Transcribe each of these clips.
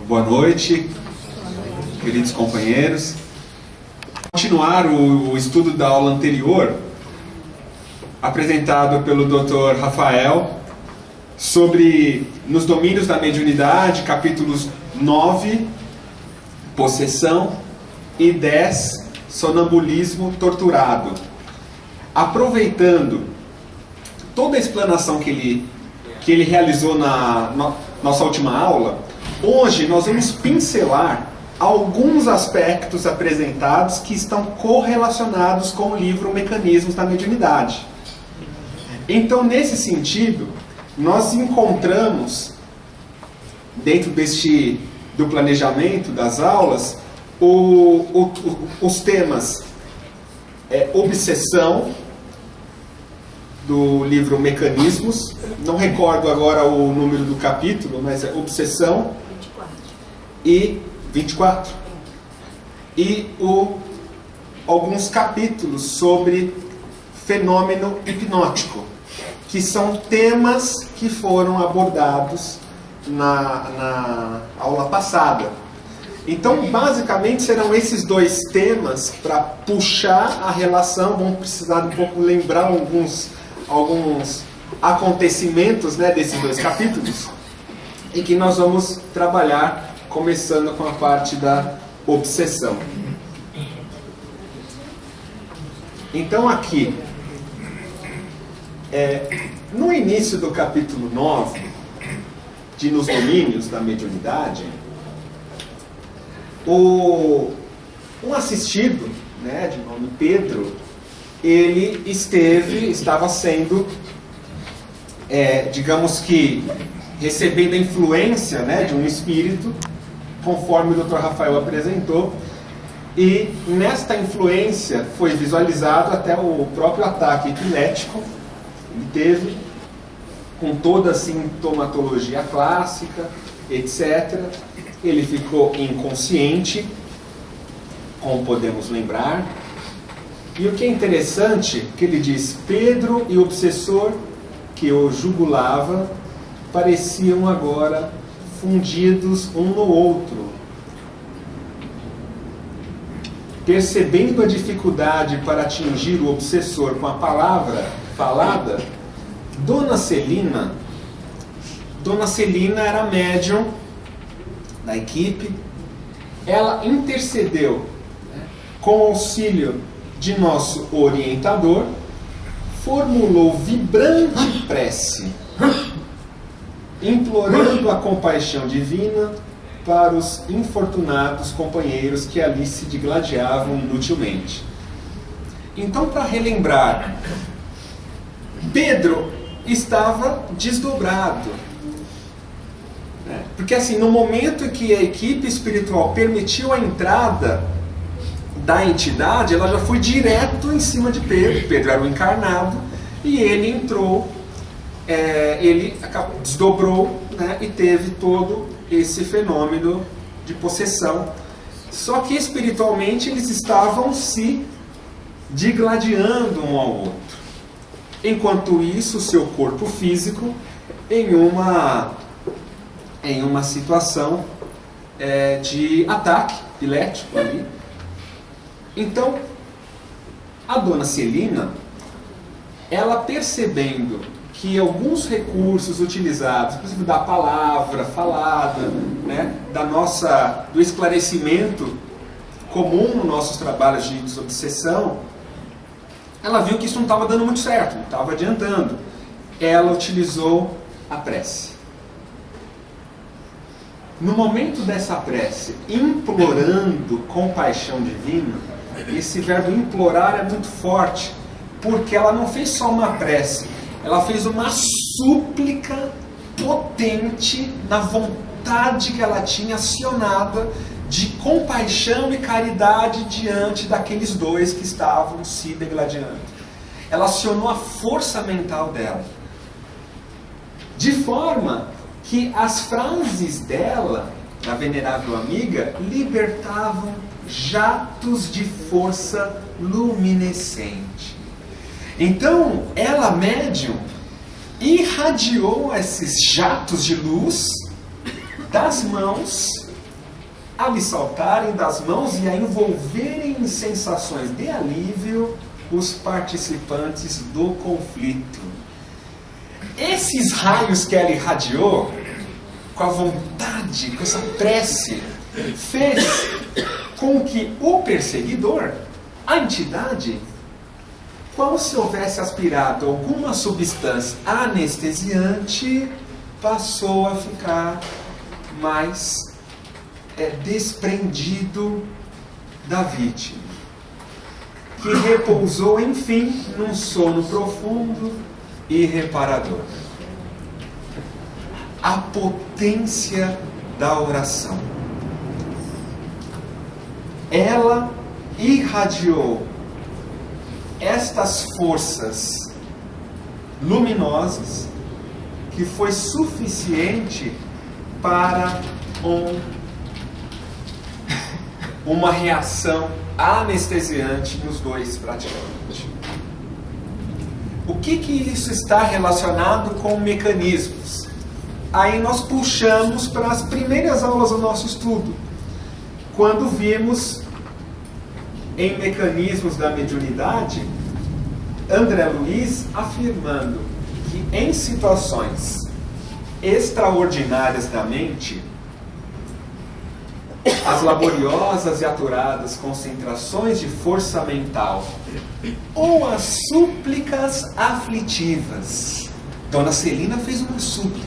Boa noite, queridos companheiros. Continuar o estudo da aula anterior, apresentado pelo Dr. Rafael, sobre nos domínios da mediunidade, capítulos 9, possessão, e 10, sonambulismo torturado. Aproveitando toda a explanação que ele realizou na nossa última aula, hoje nós vamos pincelar alguns aspectos apresentados que estão correlacionados com o livro Mecanismos da Mediunidade. Então, nesse sentido, nós encontramos, dentro do planejamento das aulas, os temas obsessão, do livro Mecanismos, não recordo agora o número do capítulo, mas é obsessão 24. E alguns capítulos sobre fenômeno hipnótico, que são temas que foram abordados na aula passada. Então, basicamente, serão esses dois temas para puxar a relação. Vamos precisar de um pouco lembrar alguns acontecimentos, né, desses dois capítulos, e que nós vamos trabalhar começando com a parte da obsessão. Então aqui, no início do capítulo 9, de Nos Domínios da Mediunidade, um assistido, né, de nome Pedro, ele estava sendo, digamos que, recebendo a influência, né, de um espírito, conforme o Dr. Rafael apresentou, e nesta influência foi visualizado até o próprio ataque epilético. Ele teve, com toda a sintomatologia clássica, etc. Ele ficou inconsciente, como podemos lembrar. E o que é interessante, que ele diz, Pedro e o obsessor que o jugulava pareciam agora fundidos um no outro. Percebendo a dificuldade para atingir o obsessor com a palavra falada, Dona Celina era a médium da equipe. Ela intercedeu, né, com o auxílio de nosso orientador, formulou vibrante prece, implorando a compaixão divina para os infortunados companheiros que ali se digladiavam inutilmente. Então, para relembrar, Pedro estava desdobrado, né? Porque assim, no momento em que a equipe espiritual permitiu a entrada da entidade, ela já foi direto em cima de Pedro. Pedro era o encarnado e ele entrou, ele desdobrou, né, e teve todo esse fenômeno de possessão. Só que espiritualmente eles estavam se digladiando um ao outro. Enquanto isso, o seu corpo físico em uma situação de ataque epilético ali. Então, a Dona Celina, ela percebendo que alguns recursos utilizados, inclusive da palavra falada, né, do esclarecimento comum nos nossos trabalhos de desobsessão, ela viu que isso não estava dando muito certo, não estava adiantando. Ela utilizou a prece. No momento dessa prece, implorando compaixão divina, esse verbo implorar é muito forte, porque ela não fez só uma prece, ela fez uma súplica potente na vontade que ela tinha acionada de compaixão e caridade diante daqueles dois que estavam se degladiando. Ela acionou a força mental dela, de forma que as frases dela, da venerável amiga, libertavam jatos de força luminescente. Então, ela, médium, irradiou esses jatos de luz das mãos a lhe saltarem das mãos e a envolverem em sensações de alívio os participantes do conflito. Esses raios que ela irradiou, com a vontade, com essa prece, fez com que o perseguidor, a entidade, como se houvesse aspirado alguma substância anestesiante, passou a ficar mais desprendido da vítima, que repousou, enfim, num sono profundo e reparador. A potência da oração. Ela irradiou estas forças luminosas que foi suficiente para uma reação anestesiante nos dois praticantes. O que isso está relacionado com mecanismos? Aí nós puxamos para as primeiras aulas do nosso estudo, quando vimos em mecanismos da mediunidade, André Luiz afirmando que em situações extraordinárias da mente, as laboriosas e aturadas concentrações de força mental ou as súplicas aflitivas. Dona Celina fez uma súplica.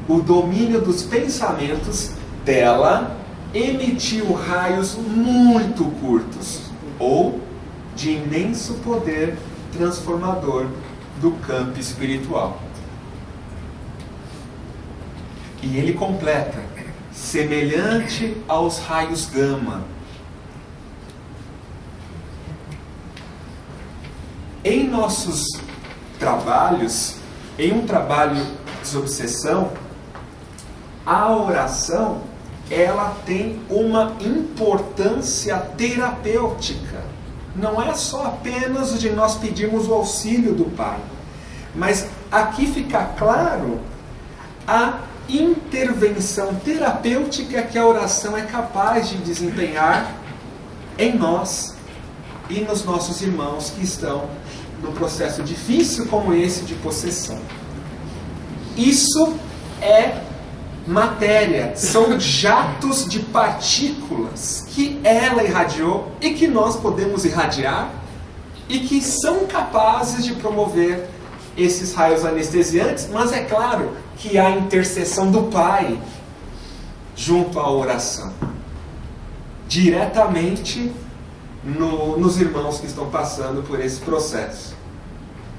O domínio dos pensamentos dela emitiu raios muito curtos ou de imenso poder transformador do campo espiritual. E ele completa: semelhante aos raios gama. Em nossos trabalhos, em um trabalho de desobsessão, a oração, ela tem uma importância terapêutica. Não é só apenas de nós pedirmos o auxílio do Pai, mas aqui fica claro a intervenção terapêutica que a oração é capaz de desempenhar em nós e nos nossos irmãos que estão num processo difícil como esse de possessão. Isso é matéria, são jatos de partículas que ela irradiou e que nós podemos irradiar e que são capazes de promover esses raios anestesiantes, mas é claro que há intercessão do Pai junto à oração, diretamente nos irmãos que estão passando por esse processo.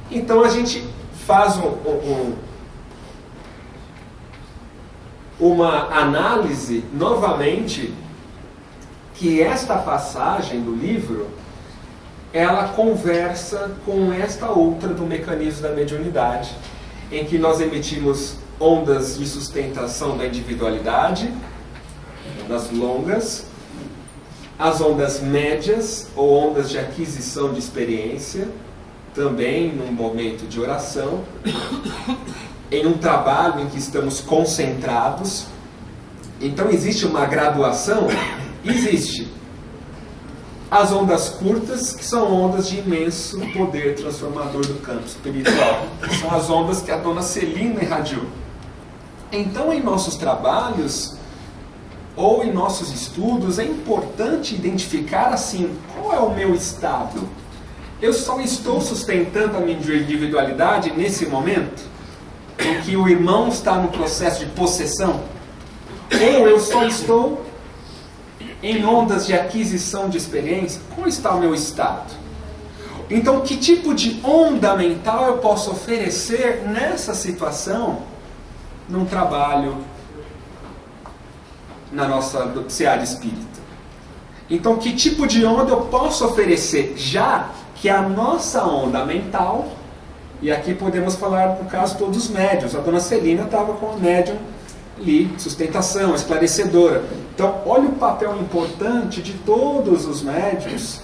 Então a gente faz uma análise novamente, que esta passagem do livro ela conversa com esta outra do mecanismo da mediunidade, em que nós emitimos ondas de sustentação da individualidade, ondas longas, as ondas médias ou ondas de aquisição de experiência, também num momento de oração, em um trabalho em que estamos concentrados. Então existe uma graduação? Existe. As ondas curtas, que são ondas de imenso poder transformador do campo espiritual. São as ondas que a Dona Celina irradiou. Então, em nossos trabalhos ou em nossos estudos, é importante identificar assim, qual é o meu estado? Eu só estou sustentando a minha individualidade nesse momento, em que o irmão está no processo de possessão? Ou eu só estou em ondas de aquisição de experiência? Como está o meu estado? Então, que tipo de onda mental eu posso oferecer nessa situação, num trabalho na nossa seara espírita? Então, que tipo de onda eu posso oferecer, já que a nossa onda mental, e aqui podemos falar, no caso, todos os médiuns. A Dona Celina estava com a médium ali, sustentação, esclarecedora. Então, olha o papel importante de todos os médiuns,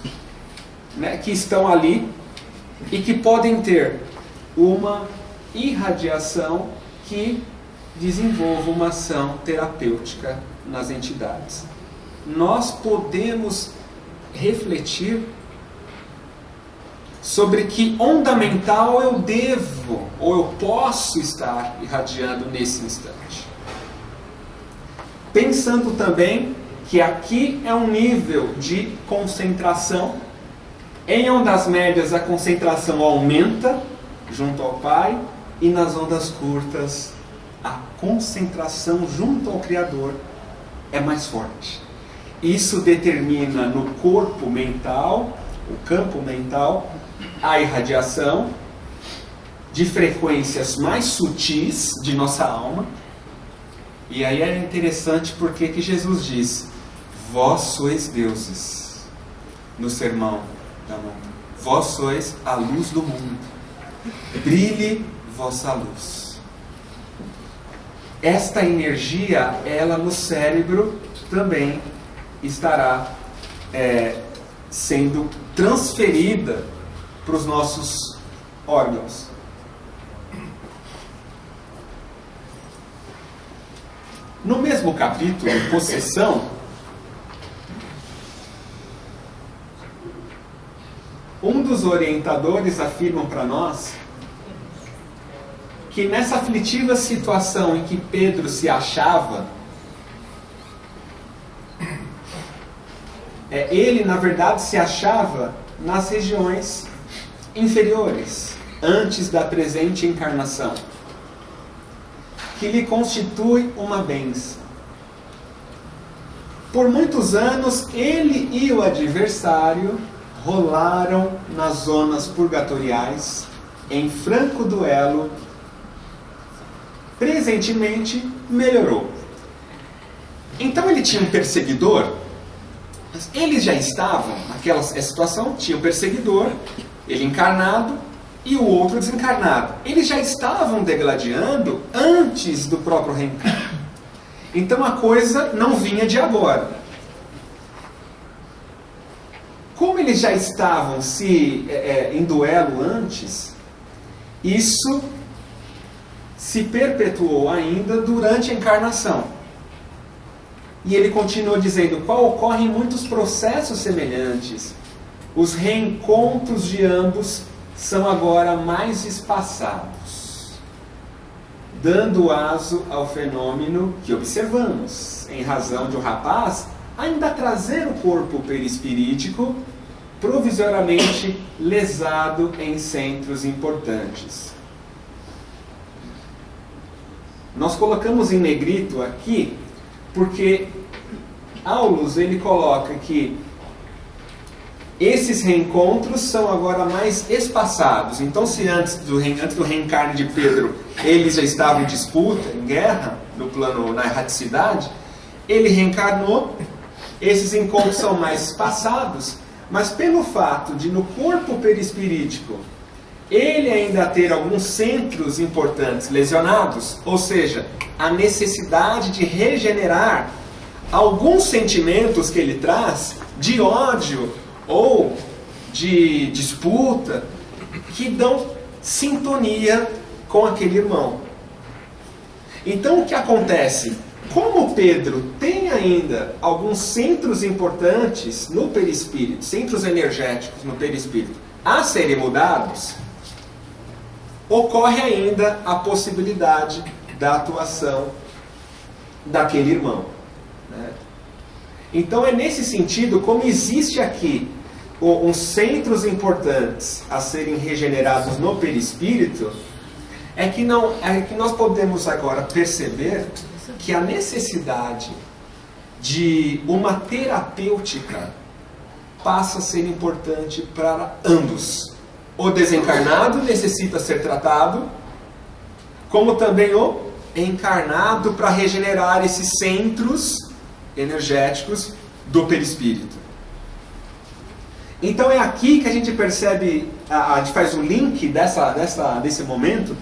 né, que estão ali e que podem ter uma irradiação que desenvolva uma ação terapêutica nas entidades. Nós podemos refletir sobre que onda mental eu devo ou eu posso estar irradiando nesse instante. Pensando também que aqui é um nível de concentração. Em ondas médias a concentração aumenta junto ao Pai, e nas ondas curtas a concentração junto ao Criador é mais forte. Isso determina no corpo mental, o campo mental, a irradiação de frequências mais sutis de nossa alma. E aí é interessante porque que Jesus diz: vós sois deuses, no sermão da montanha. Vós sois a luz do mundo. Brilhe vossa luz. Esta energia, ela no cérebro também estará sendo transferida para os nossos órgãos. No mesmo capítulo, possessão, um dos orientadores afirma para nós que nessa aflitiva situação em que Pedro se achava, ele na verdade se achava nas regiões inferiores, antes da presente encarnação, que lhe constitui uma bênção. Por muitos anos, ele e o adversário rolaram nas zonas purgatoriais, em franco duelo. Presentemente, melhorou. Então ele tinha um perseguidor. Eles já estavam naquela situação, tinha um perseguidor, ele encarnado, e o outro desencarnado. Eles já estavam degladiando antes do próprio reencarno. Então a coisa não vinha de agora. Como eles já estavam em duelo antes, isso se perpetuou ainda durante a encarnação. E ele continua dizendo: qual ocorrem muitos processos semelhantes. Os reencontros de ambos são agora mais espaçados, dando aso ao fenômeno que observamos, em razão de o rapaz ainda trazer o corpo perispirítico provisoriamente lesado em centros importantes. Nós colocamos em negrito aqui, porque Aulus ele coloca que esses reencontros são agora mais espaçados. Então, se antes do reencarne de Pedro eles já estavam em disputa, em guerra, no plano, na erraticidade, ele reencarnou, esses encontros são mais espaçados, mas pelo fato de no corpo perispirítico ele ainda ter alguns centros importantes lesionados, ou seja, a necessidade de regenerar alguns sentimentos que ele traz de ódio ou de disputa, que dão sintonia com aquele irmão. Então o que acontece? Como Pedro tem ainda alguns centros importantes no perispírito, centros energéticos no perispírito, a serem mudados, ocorre ainda a possibilidade da atuação daquele irmão, né? Então é nesse sentido, como existe aqui uns centros importantes a serem regenerados no perispírito, é que nós podemos agora perceber que a necessidade de uma terapêutica passa a ser importante para ambos. O desencarnado necessita ser tratado, como também o encarnado, para regenerar esses centros energéticos do perispírito. Então é aqui que a gente percebe, a gente faz o link desse momento,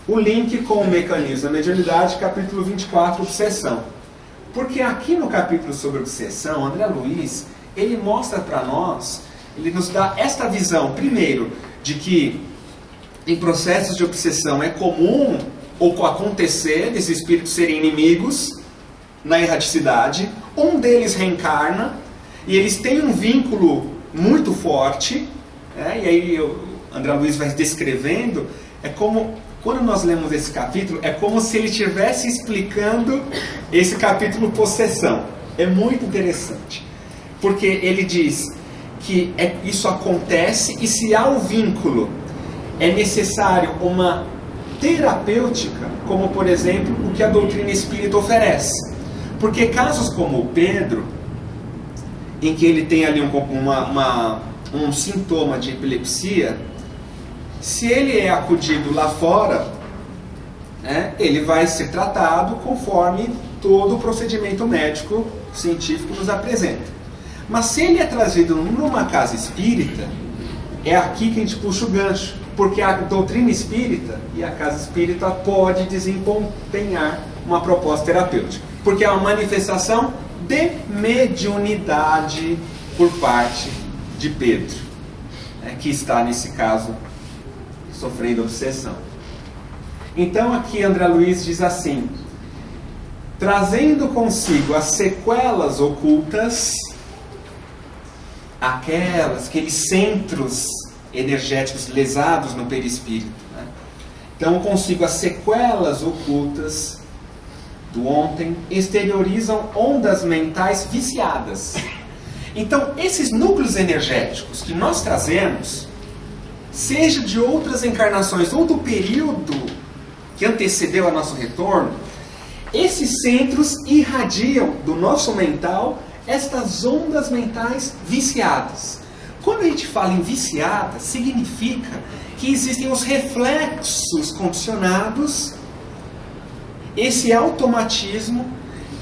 o link com o mecanismo da mediunidade, capítulo 24, obsessão. Porque aqui no capítulo sobre obsessão, André Luiz, ele mostra para nós, ele nos dá esta visão, primeiro, de que em processos de obsessão é comum ou acontecer, desses espíritos serem inimigos na erraticidade. Um deles reencarna e eles têm um vínculo muito forte, e aí o André Luiz vai descrevendo, é como, quando nós lemos esse capítulo, é como se ele estivesse explicando esse capítulo possessão. É muito interessante, porque ele diz que isso acontece e se há um vínculo, é necessário uma terapêutica, como por exemplo o que a doutrina espírita oferece. Porque casos como o Pedro, em que ele tem ali um sintoma de epilepsia, se ele é acudido lá fora, ele vai ser tratado conforme todo o procedimento médico científico nos apresenta. Mas se ele é trazido numa casa espírita, é aqui que a gente puxa o gancho, porque a doutrina espírita e a casa espírita pode desempenhar uma proposta terapêutica, porque é uma manifestação de mediunidade por parte de Pedro, que está nesse caso sofrendo obsessão. Então aqui André Luiz diz assim: trazendo consigo as sequelas ocultas, aqueles centros energéticos lesados no perispírito. Então consigo as sequelas ocultas do ontem, exteriorizam ondas mentais viciadas. Então esses núcleos energéticos que nós trazemos, seja de outras encarnações ou do período que antecedeu ao nosso retorno, esses centros irradiam do nosso mental estas ondas mentais viciadas. Quando a gente fala em viciada, significa que existem os reflexos condicionados, esse automatismo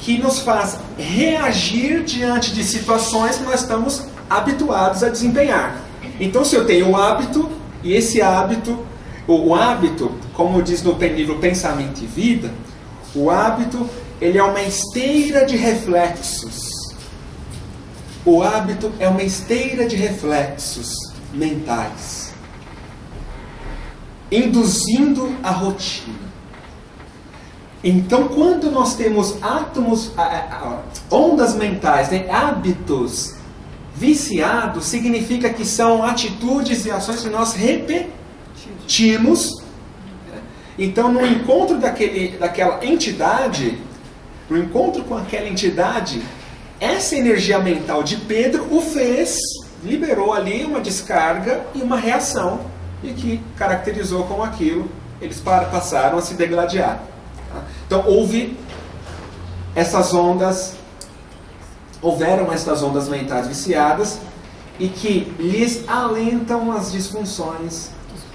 que nos faz reagir diante de situações que nós estamos habituados a desempenhar. Então, se eu tenho um hábito, e esse hábito, o hábito, como diz no livro Pensamento e Vida, o hábito, ele é uma esteira de reflexos. O hábito é uma esteira de reflexos mentais, induzindo a rotina. Então, quando nós temos ondas mentais, hábitos viciados, significa que são atitudes e ações que nós repetimos. Então, no encontro daquela entidade, no encontro com aquela entidade, essa energia mental de Pedro liberou ali uma descarga e uma reação, e que caracterizou como aquilo, eles passaram a se degladiar. Então houveram estas ondas mentais viciadas e que lhes alentam as disfunções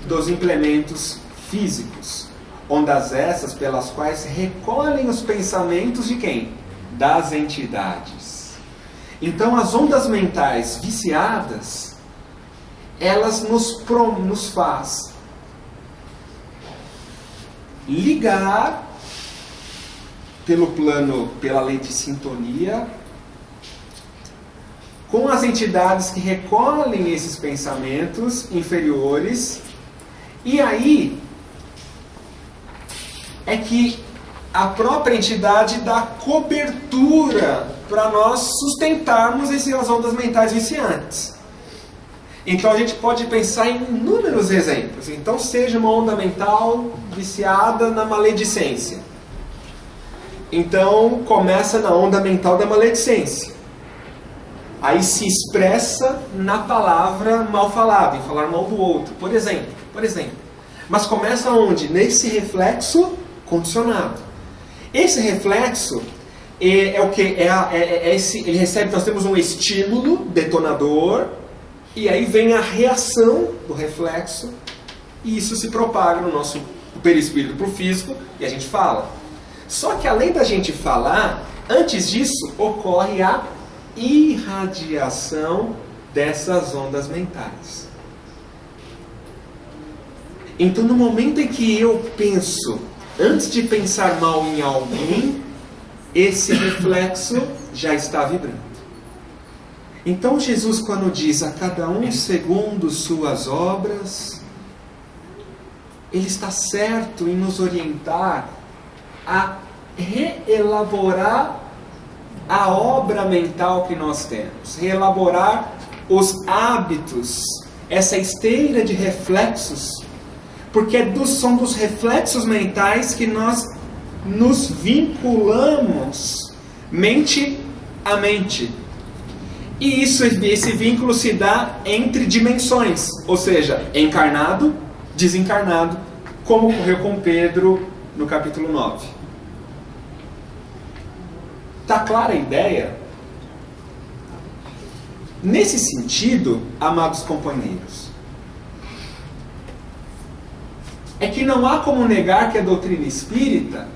dos implementos físicos. Ondas essas pelas quais recolhem os pensamentos de quem? Das entidades. Então as ondas mentais viciadas, elas nos faz ligar pela lei de sintonia com as entidades que recolhem esses pensamentos inferiores, e aí é que a própria entidade dá cobertura para nós sustentarmos essas ondas mentais viciantes. Então a gente pode pensar em inúmeros exemplos. Então seja uma onda mental viciada na maledicência. Então começa na onda mental da maledicência. Aí se expressa na palavra mal falada, em falar mal do outro, por exemplo. Mas começa onde? Nesse reflexo condicionado. Esse reflexo é o que? Ele recebe, nós temos um estímulo detonador, e aí vem a reação do reflexo, e isso se propaga no nosso perispírito para o físico, e a gente fala. Só que além da gente falar, antes disso ocorre a irradiação dessas ondas mentais. Então no momento em que eu penso, antes de pensar mal em alguém, esse reflexo já está vibrando. Então Jesus, quando diz a cada um segundo suas obras, ele está certo em nos orientar a reelaborar a obra mental que nós temos, reelaborar os hábitos, essa esteira de reflexos, porque são dos reflexos mentais que nós nos vinculamos mente a mente. E esse vínculo se dá entre dimensões, ou seja, encarnado, desencarnado, como ocorreu com Pedro no capítulo 9. Está clara a ideia? Nesse sentido, amados companheiros, é que não há como negar que a doutrina espírita,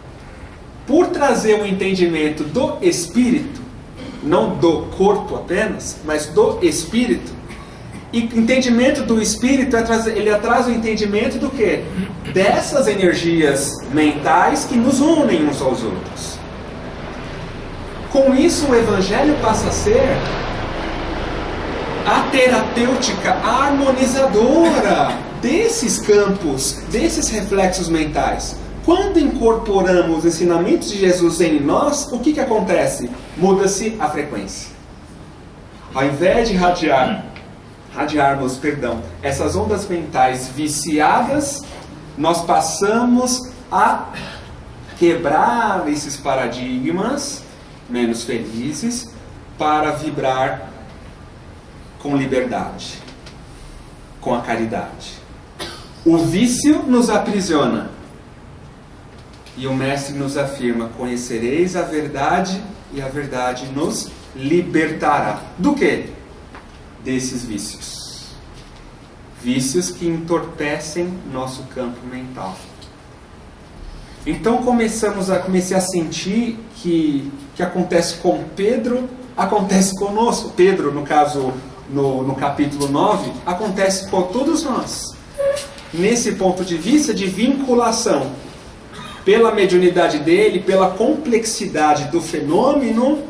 por trazer um entendimento do espírito, não do corpo apenas, mas do espírito, e entendimento do espírito, ele traz o entendimento do quê? Dessas energias mentais que nos unem uns aos outros. Com isso, o Evangelho passa a ser a terapêutica harmonizadora desses campos, desses reflexos mentais. Quando incorporamos os ensinamentos de Jesus em nós, o que acontece? Muda-se a frequência. Ao invés de radiarmos essas ondas mentais viciadas, nós passamos a quebrar esses paradigmas menos felizes para vibrar com liberdade, com a caridade. O vício nos aprisiona e o Mestre nos afirma: conhecereis a verdade e a verdade nos libertará. Do quê? Desses vícios. Vícios que entorpecem nosso campo mental. Então comecei a sentir que acontece com Pedro, acontece conosco. Pedro, no caso, no capítulo 9, acontece com todos nós. Nesse ponto de vista de vinculação, pela mediunidade dele, pela complexidade do fenômeno,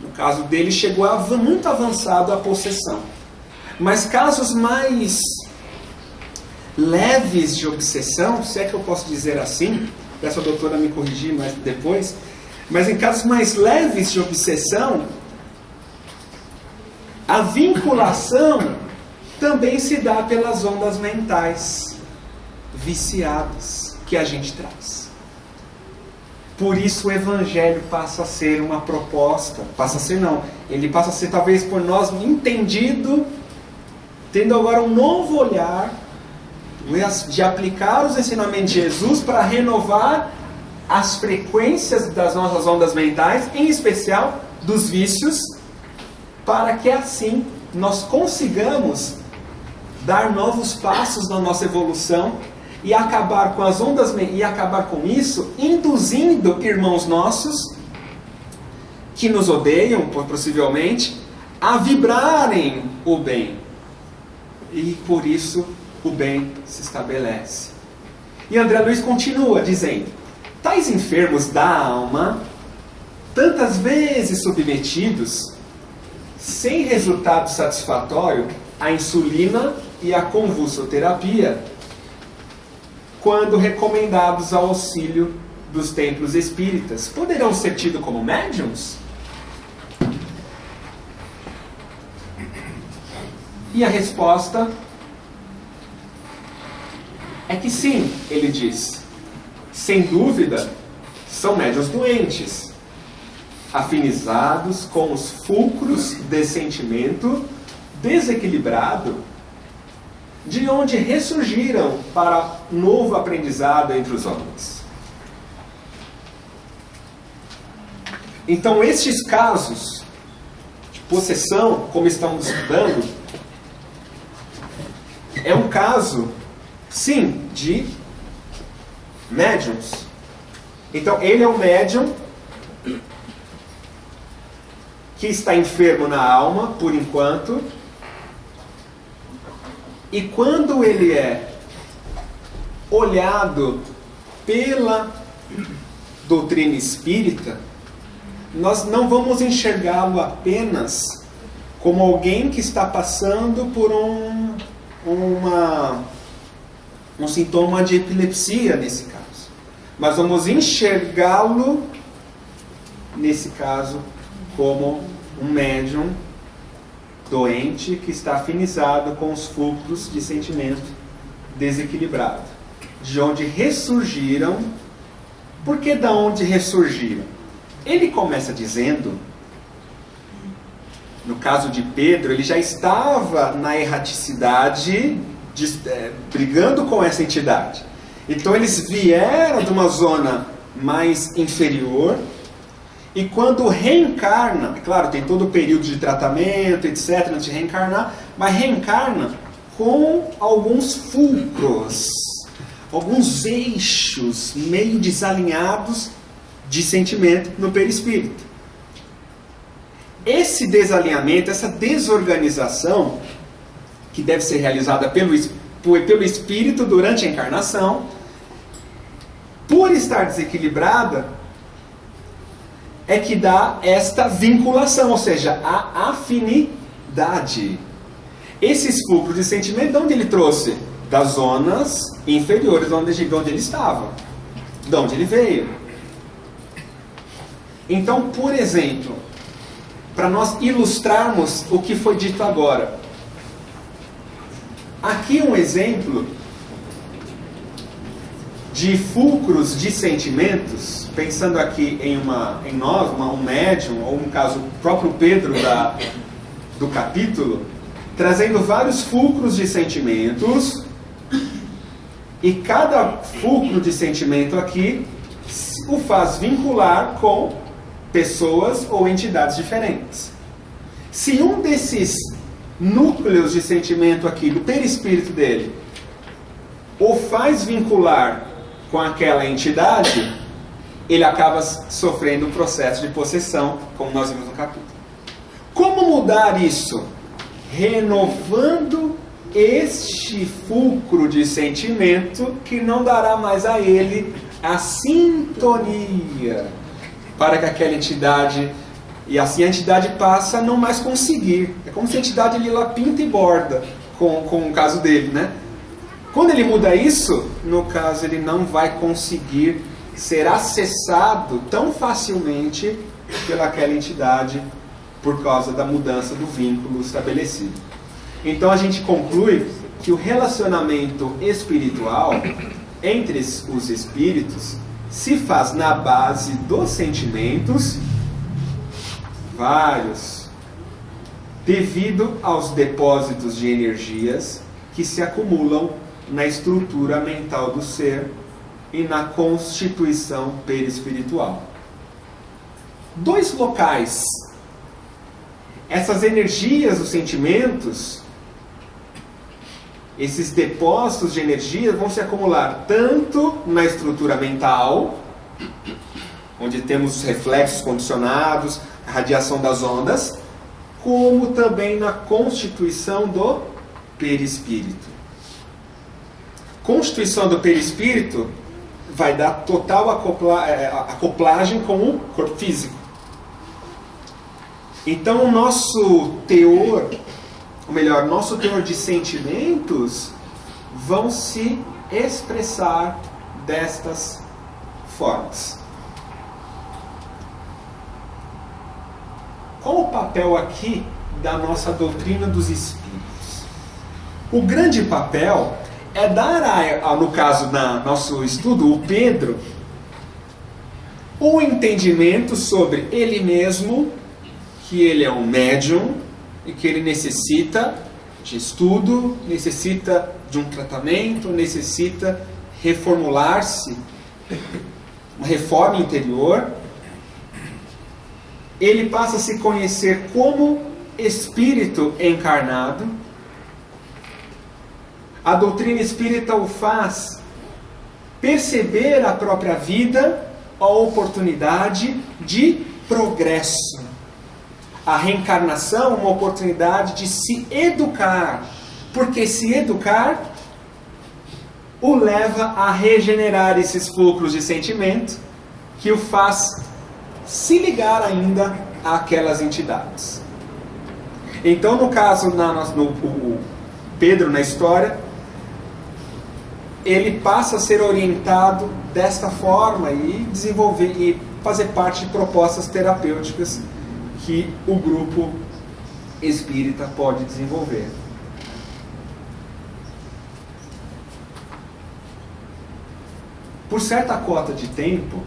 no caso dele chegou muito avançado a possessão. Mas casos mais leves de obsessão, se é que eu posso dizer assim, peço a doutora me corrigir mais depois, mas em casos mais leves de obsessão, a vinculação também se dá pelas ondas mentais viciadas que a gente traz. Por isso o Evangelho passa a ser uma proposta, ele passa a ser talvez por nós entendido, tendo agora um novo olhar de aplicar os ensinamentos de Jesus para renovar as frequências das nossas ondas mentais, em especial dos vícios, para que assim nós consigamos dar novos passos na nossa evolução e acabar com as ondas e acabar com isso, induzindo irmãos nossos que nos odeiam, possivelmente, a vibrarem o bem. E por isso o bem se estabelece. E André Luiz continua dizendo: tais enfermos da alma, tantas vezes submetidos, sem resultado satisfatório, à insulina e à convulsoterapia, quando recomendados ao auxílio dos templos espíritas, poderão ser tidos como médiuns? E a resposta é que sim, ele diz. Sem dúvida, são médiuns doentes, afinizados com os fulcros de sentimento desequilibrado, de onde ressurgiram para novo aprendizado entre os homens. Então, estes casos de possessão, como estamos estudando, é um caso, sim, de médiums. Então, ele é um médium que está enfermo na alma, por enquanto, e quando ele é olhado pela doutrina espírita, nós não vamos enxergá-lo apenas como alguém que está passando por um sintoma de epilepsia nesse caso. Mas vamos enxergá-lo, nesse caso, como um médium doente que está afinizado com os fulcros de sentimento desequilibrado. De onde ressurgiram. Por que da onde ressurgiram? Ele começa dizendo, no caso de Pedro, ele já estava na erraticidade, brigando com essa entidade. Então eles vieram de uma zona mais inferior, e quando reencarna, claro, tem todo o período de tratamento, etc., antes de reencarnar, mas reencarna com alguns fulcros, alguns eixos meio desalinhados de sentimento no perispírito. Esse desalinhamento, essa desorganização, que deve ser realizada pelo espírito durante a encarnação, por estar desequilibrada, é que dá esta vinculação, ou seja, a afinidade. Esses fulcros de sentimento, de onde ele trouxe? Das zonas inferiores, de onde ele estava, de onde ele veio. Então, por exemplo, para nós ilustrarmos o que foi dito agora, aqui um exemplo de fulcros de sentimentos, pensando aqui em nós, um médium, ou no caso o próprio Pedro do capítulo, trazendo vários fulcros de sentimentos, e cada fulcro de sentimento aqui o faz vincular com pessoas ou entidades diferentes. Se um desses núcleos de sentimento aqui, do perispírito dele, o faz vincular com aquela entidade, ele acaba sofrendo um processo de possessão, como nós vimos no capítulo. Como mudar isso? Renovando este fulcro de sentimento que não dará mais a ele a sintonia para que aquela entidade, e assim a entidade passa a não mais conseguir. É como se a entidade ali ela pinta e borda com o caso dele, né? Quando ele muda isso, no caso ele não vai conseguir ser acessado tão facilmente pelaquela entidade por causa da mudança do vínculo estabelecido. Então a gente conclui que o relacionamento espiritual entre os espíritos se faz na base dos sentimentos, vários, devido aos depósitos de energias que se acumulam na estrutura mental do ser e na constituição perispiritual. Dois locais. Essas energias, os sentimentos, esses depósitos de energia vão se acumular tanto na estrutura mental, onde temos os reflexos condicionados, a radiação das ondas, como também na constituição do perispírito. Constituição do perispírito vai dar total acoplagem com o corpo físico. Então o nosso teor, ou melhor, nosso teor de sentimentos vão se expressar destas formas. Qual o papel aqui da nossa doutrina dos espíritos? O grande papel é dar, no caso do nosso estudo, o Pedro, o entendimento sobre ele mesmo, que ele é um médium e que ele necessita de estudo, necessita de um tratamento, necessita reformular-se, uma reforma interior. Ele passa a se conhecer como espírito encarnado. A doutrina espírita o faz perceber a própria vida, a oportunidade de progresso. A reencarnação é uma oportunidade de se educar, porque se educar o leva a regenerar esses fulcros de sentimento que o faz se ligar ainda àquelas entidades. Então, no caso, o Pedro na história, ele passa a ser orientado desta forma e desenvolver e fazer parte de propostas terapêuticas que o grupo espírita pode desenvolver. Por certa cota de tempo,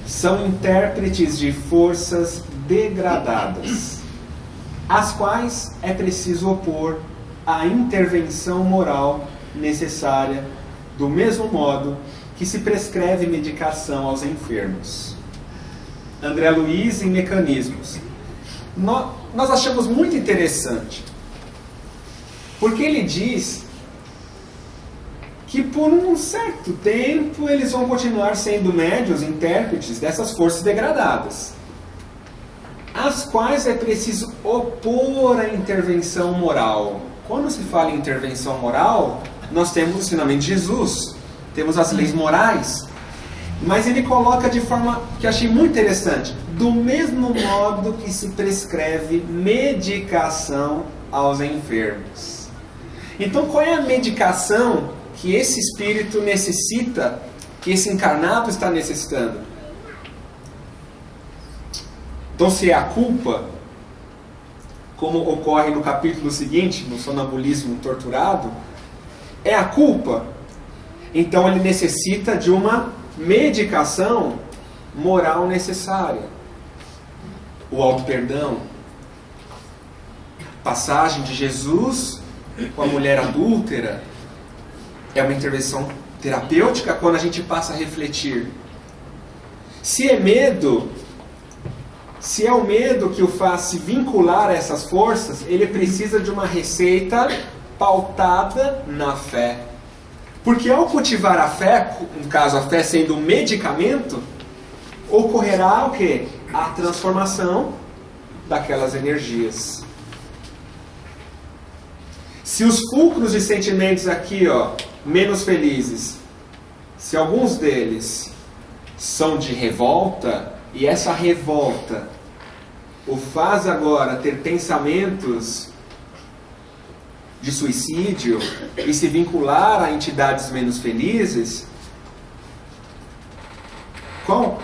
são intérpretes de forças degradadas, às quais é preciso opor a intervenção moral necessária, do mesmo modo que se prescreve medicação aos enfermos. André Luiz, em Mecanismos. Nós achamos muito interessante, porque ele diz que por um certo tempo eles vão continuar sendo médiuns, intérpretes dessas forças degradadas, às quais é preciso opor a intervenção moral. Quando se fala em intervenção moral, nós temos o ensinamento de Jesus, temos as leis morais, mas ele coloca de forma que eu achei muito interessante, do mesmo modo que se prescreve medicação aos enfermos. Então, qual é a medicação que esse espírito necessita, que esse encarnado está necessitando? Então, se é a culpa, como ocorre no capítulo seguinte, no sonambulismo torturado, é a culpa, então ele necessita de uma medicação moral necessária. O auto-perdão, passagem de Jesus com a mulher adúltera, é uma intervenção terapêutica quando a gente passa a refletir. Se é medo, se é o medo que o faz se vincular a essas forças, ele precisa de uma receita pautada na fé. Porque ao cultivar a fé, no caso a fé sendo um medicamento, ocorrerá o quê? A transformação daquelas energias. Se os fulcros de sentimentos aqui, menos felizes, se alguns deles são de revolta, e essa revolta o faz agora ter pensamentos de suicídio e se vincular a entidades menos felizes,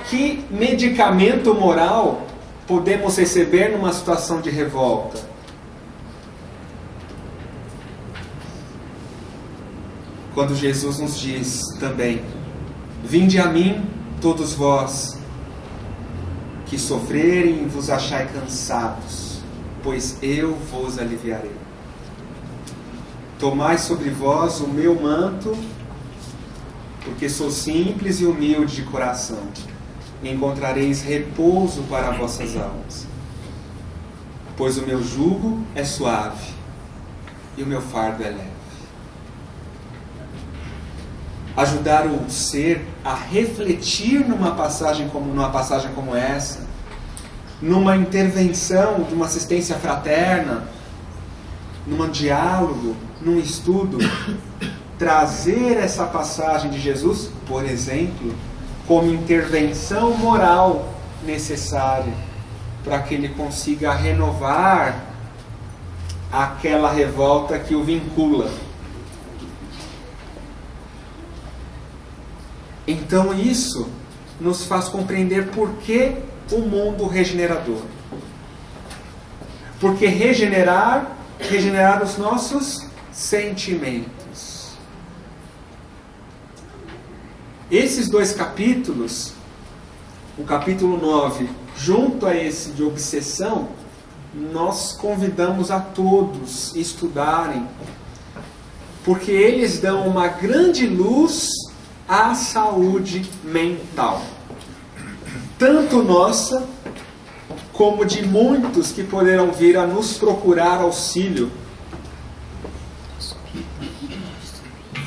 que medicamento moral podemos receber numa situação de revolta? Quando Jesus nos diz também: vinde a mim, todos vós que sofrerem e vos achai cansados, pois eu vos aliviarei. Tomai sobre vós o meu manto, porque sou simples e humilde de coração, e encontrareis repouso para vossas almas. Pois o meu jugo é suave e o meu fardo é leve. Ajudar o ser a refletir numa passagem como essa, numa intervenção de uma assistência fraterna, num diálogo, num estudo, trazer essa passagem de Jesus, por exemplo, como intervenção moral necessária para que ele consiga renovar aquela revolta que o vincula. Então isso nos faz compreender por que o mundo regenerador. Porque regenerar os nossos sentimentos. Esses dois capítulos, o capítulo 9, junto a esse de obsessão, nós convidamos a todos estudarem, porque eles dão uma grande luz à saúde mental, tanto nossa, como de muitos que poderão vir a nos procurar auxílio.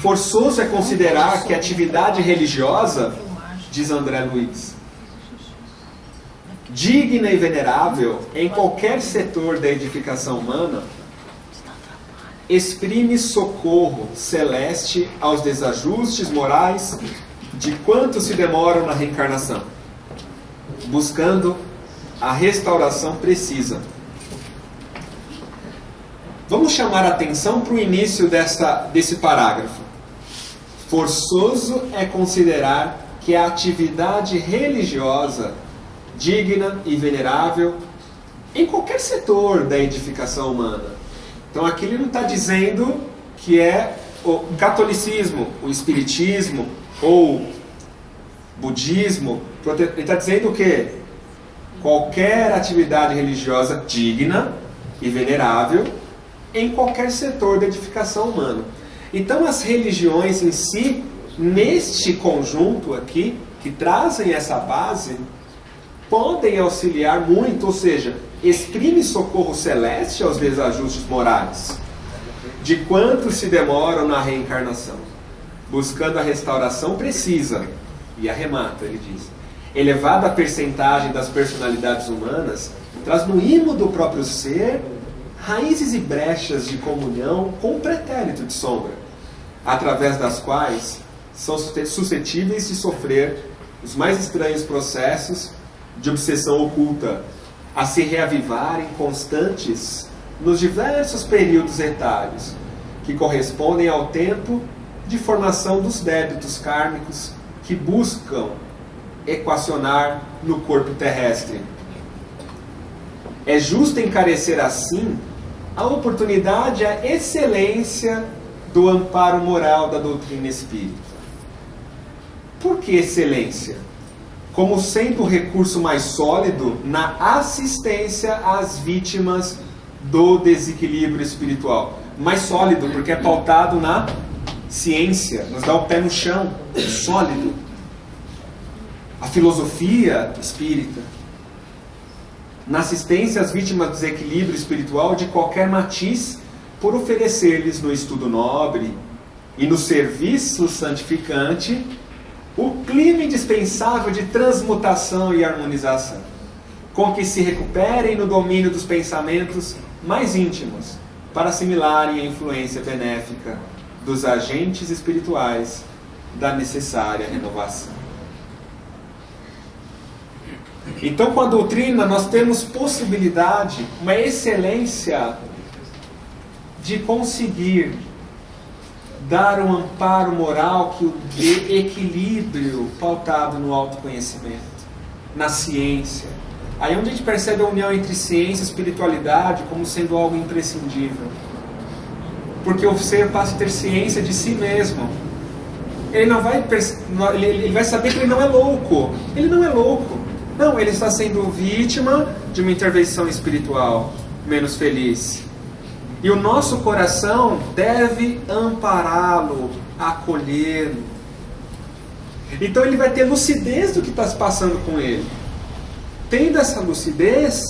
Forçoso é considerar que a atividade religiosa, diz André Luiz, digna e venerável em qualquer setor da edificação humana, exprime socorro celeste aos desajustes morais de quantos se demoram na reencarnação, buscando a restauração precisa. Vamos chamar a atenção para o início desse parágrafo. Forçoso é considerar que a atividade religiosa, digna e venerável, em qualquer setor da edificação humana. Então aqui ele não está dizendo que é o catolicismo, o espiritismo ou budismo. Ele está dizendo o quê? Qualquer atividade religiosa digna e venerável em qualquer setor da edificação humana. Então as religiões em si, neste conjunto aqui, que trazem essa base, podem auxiliar muito, ou seja, exprime socorro celeste aos desajustes morais, de quantos se demoram na reencarnação, buscando a restauração precisa, e arremata, ele diz, elevada a percentagem das personalidades humanas, traz no imo do próprio ser raízes e brechas de comunhão com o pretérito de sombra, através das quais são suscetíveis de sofrer os mais estranhos processos de obsessão oculta, a se reavivarem constantes nos diversos períodos etários, que correspondem ao tempo de formação dos débitos kármicos que buscam equacionar no corpo terrestre. É justo encarecer assim a oportunidade e a excelência do amparo moral da doutrina espírita. Por que excelência? Como sendo o recurso mais sólido na assistência às vítimas do desequilíbrio espiritual. Mais sólido, porque é pautado na ciência, nos dá o pé no chão, sólido. A filosofia espírita, na assistência às vítimas do desequilíbrio espiritual de qualquer matiz, por oferecer-lhes no estudo nobre e no serviço santificante o clima indispensável de transmutação e harmonização, com que se recuperem no domínio dos pensamentos mais íntimos, para assimilarem a influência benéfica dos agentes espirituais da necessária renovação. Então, com a doutrina, nós temos possibilidade, uma excelência de conseguir dar um amparo moral que o dê equilíbrio pautado no autoconhecimento, na ciência. Aí onde a gente percebe a união entre ciência e espiritualidade como sendo algo imprescindível. Porque o ser passa a ter ciência de si mesmo. Ele não vai ele vai saber que ele não é louco. Ele não é louco. Não, ele está sendo vítima de uma intervenção espiritual menos feliz. E o nosso coração deve ampará-lo, acolhê-lo. Então ele vai ter lucidez do que está se passando com ele. Tendo essa lucidez,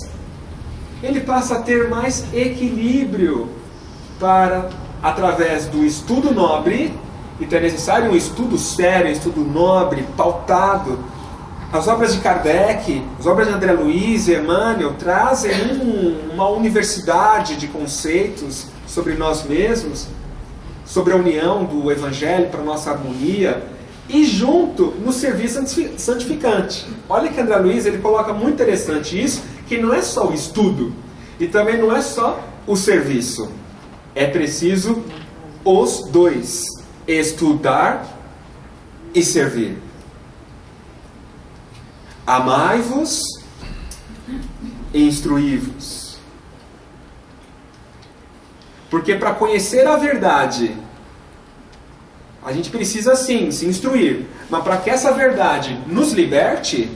ele passa a ter mais equilíbrio para, através do estudo nobre, então é necessário um estudo sério, um estudo nobre, pautado. As obras de Kardec, as obras de André Luiz e Emmanuel trazem uma universidade de conceitos sobre nós mesmos, sobre a união do Evangelho para a nossa harmonia, e junto no serviço santificante. Olha que André Luiz ele coloca muito interessante isso, que não é só o estudo, e também não é só o serviço. É preciso os dois, estudar e servir. Amai-vos e instruí-vos. Porque para conhecer a verdade, a gente precisa sim se instruir. Mas para que essa verdade nos liberte,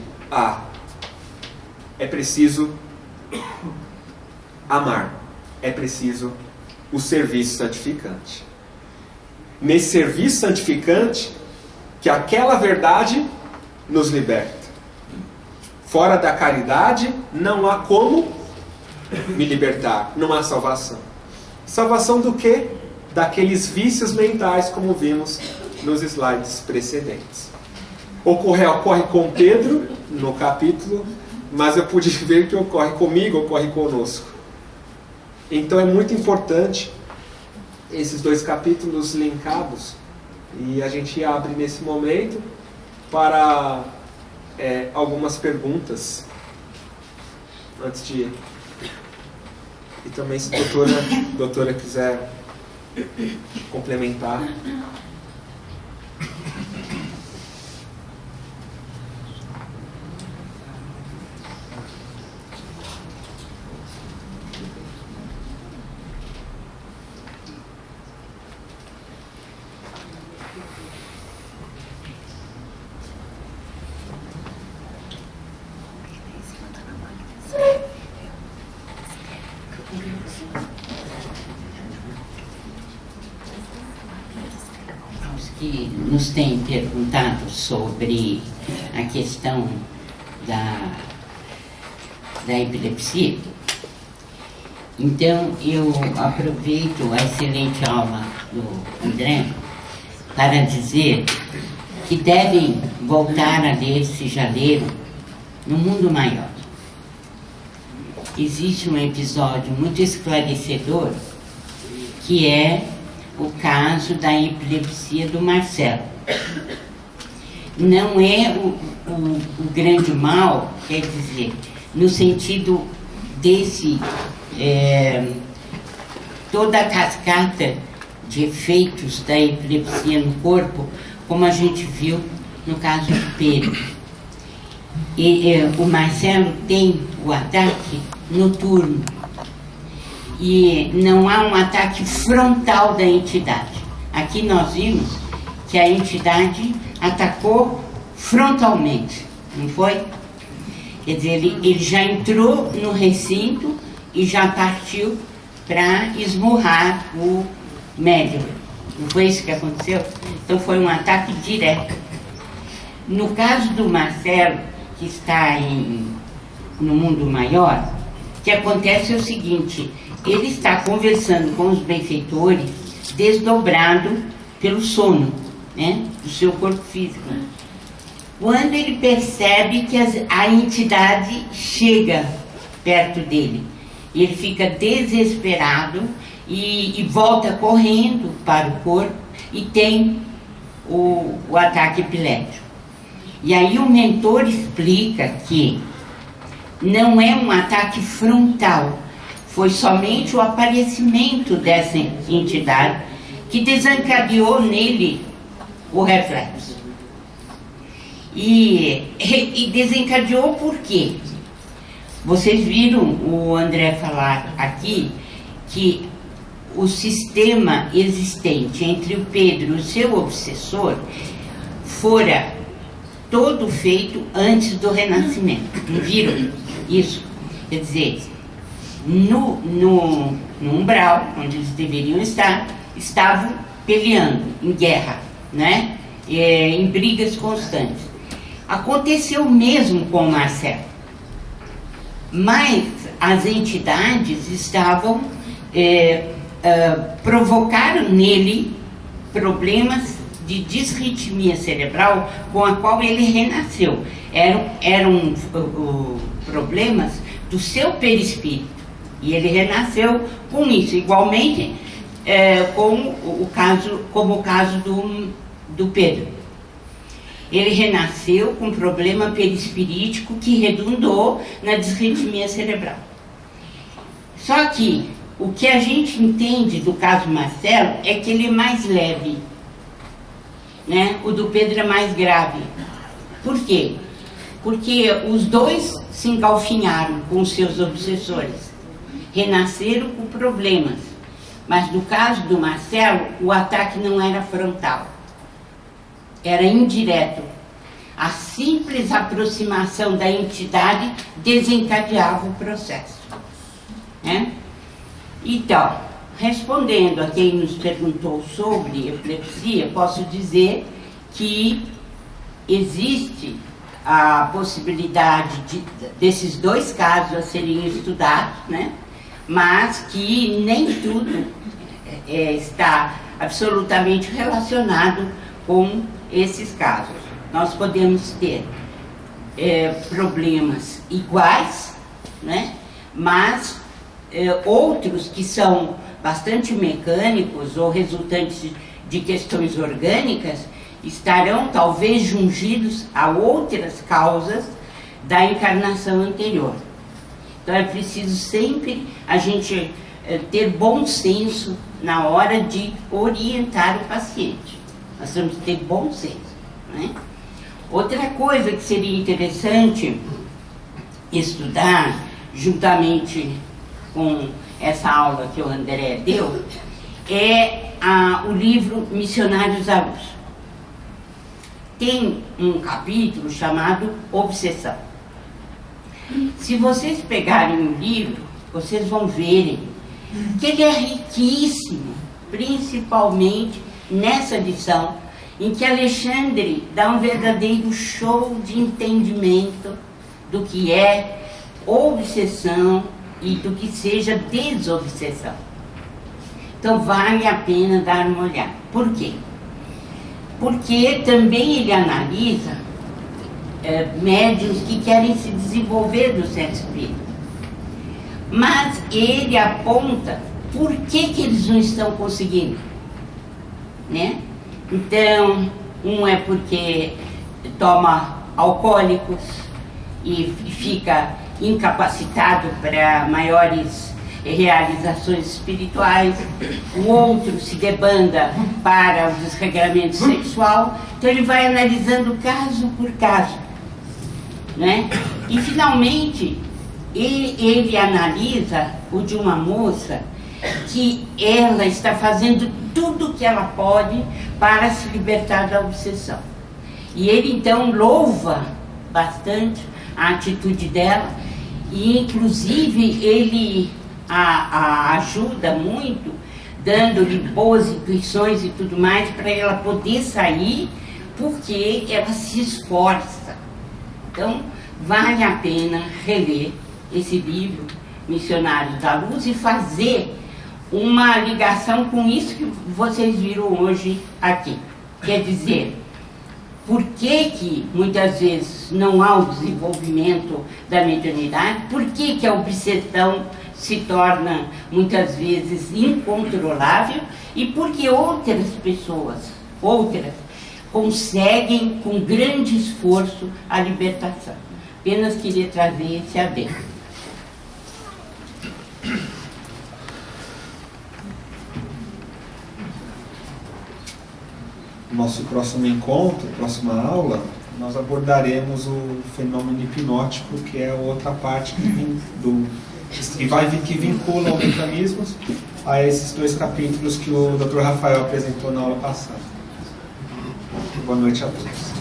é preciso amar. É preciso o serviço santificante. Nesse serviço santificante, que aquela verdade nos liberta. Fora da caridade, não há como me libertar. Não há salvação. Salvação do quê? Daqueles vícios mentais, como vimos nos slides precedentes. Ocorre com Pedro, no capítulo, mas eu pude ver que ocorre comigo, ocorre conosco. Então é muito importante esses dois capítulos linkados. E a gente abre nesse momento para algumas perguntas antes de ir. E também se a doutora quiser complementar. que nos têm perguntado sobre a questão da epilepsia. Então, eu aproveito a excelente aula do André para dizer que devem voltar a ler, se já leram, No Mundo Maior. Existe um episódio muito esclarecedor, que é o caso da epilepsia do Marcelo. Não é o grande mal, quer dizer, no sentido desse, toda a cascata de efeitos da epilepsia no corpo, como a gente viu no caso do Pedro. O Marcelo tem o ataque noturno e não há um ataque frontal da entidade. Aqui nós vimos que a entidade atacou frontalmente, não foi? Quer dizer, ele já entrou no recinto e já partiu para esmurrar o médium. Não foi isso que aconteceu? Então foi um ataque direto. No caso do Marcelo, que está no mundo maior, o que acontece é o seguinte: ele está conversando com os benfeitores desdobrado pelo sono, né, do seu corpo físico. Quando ele percebe que a entidade chega perto dele, ele fica desesperado e volta correndo para o corpo e tem o ataque epilético. E aí o mentor explica que não é um ataque frontal, foi somente o aparecimento dessa entidade que desencadeou nele o reflexo. E desencadeou por quê? Vocês viram o André falar aqui que o sistema existente entre o Pedro e o seu obsessor fora todo feito antes do renascimento. Não viram isso? Quer dizer, no umbral, onde eles deveriam estar, estavam peleando em guerra, né? Em brigas constantes. Aconteceu o mesmo com o Marcelo. Mas as entidades estavam provocaram nele problemas de disritmia cerebral com a qual ele renasceu. Eram problemas do seu perispírito. E ele renasceu com isso. Igualmente, como o caso do Pedro. Ele renasceu com problema perispirítico que redundou na disritmia cerebral. Só que o que a gente entende do caso Marcelo é que ele é mais leve, né? O do Pedro é mais grave. Por quê? Porque os dois se engalfinharam com os seus obsessores, renasceram com problemas. Mas no caso do Marcelo, o ataque não era frontal, era indireto. A simples aproximação da entidade desencadeava o processo, né? Então, respondendo a quem nos perguntou sobre epilepsia, posso dizer que existe a possibilidade desses dois casos a serem estudados, né? Mas que nem tudo está absolutamente relacionado com esses casos. Nós podemos ter problemas iguais, né? Mas outros que são bastante mecânicos ou resultantes de questões orgânicas estarão talvez jungidos a outras causas da encarnação anterior. Então é preciso sempre a gente ter bom senso na hora de orientar o paciente. Nós temos que ter bom senso, né? Outra coisa que seria interessante estudar, juntamente com essa aula que o André deu, é o livro Missionários à Luz. Tem um capítulo chamado Obsessão. Se vocês pegarem o livro, vocês vão verem que ele é riquíssimo, principalmente nessa lição em que Alexandre dá um verdadeiro show de entendimento do que é obsessão e do que seja desobsessão. Então vale a pena dar uma olhada. Por quê? Porque também ele analisa médiuns que querem se desenvolver do centro espírita. Mas ele aponta por que eles não estão conseguindo, né? Então, um é porque toma alcoólicos e fica incapacitado para maiores realizações espirituais, o outro se debanda para o desregramento sexual. Então ele vai analisando caso por caso, né? E finalmente ele analisa o de uma moça que ela está fazendo tudo o que ela pode para se libertar da obsessão. E ele então louva bastante a atitude dela e inclusive ele a ajuda muito, dando-lhe boas intuições e tudo mais para ela poder sair, porque ela se esforça. Então vale a pena reler esse livro, Missionários da Luz, e fazer uma ligação com isso que vocês viram hoje aqui. Quer dizer, por que muitas vezes não há o desenvolvimento da mediunidade? Por que a obsessão se torna muitas vezes incontrolável? E por que outras pessoas, conseguem com grande esforço a libertação? Apenas queria trazer esse adendo. Nosso próximo encontro, próxima aula, nós abordaremos o fenômeno hipnótico, que é outra parte que vincula os mecanismos a esses dois capítulos que o Dr. Rafael apresentou na aula passada. Boa noite a todos.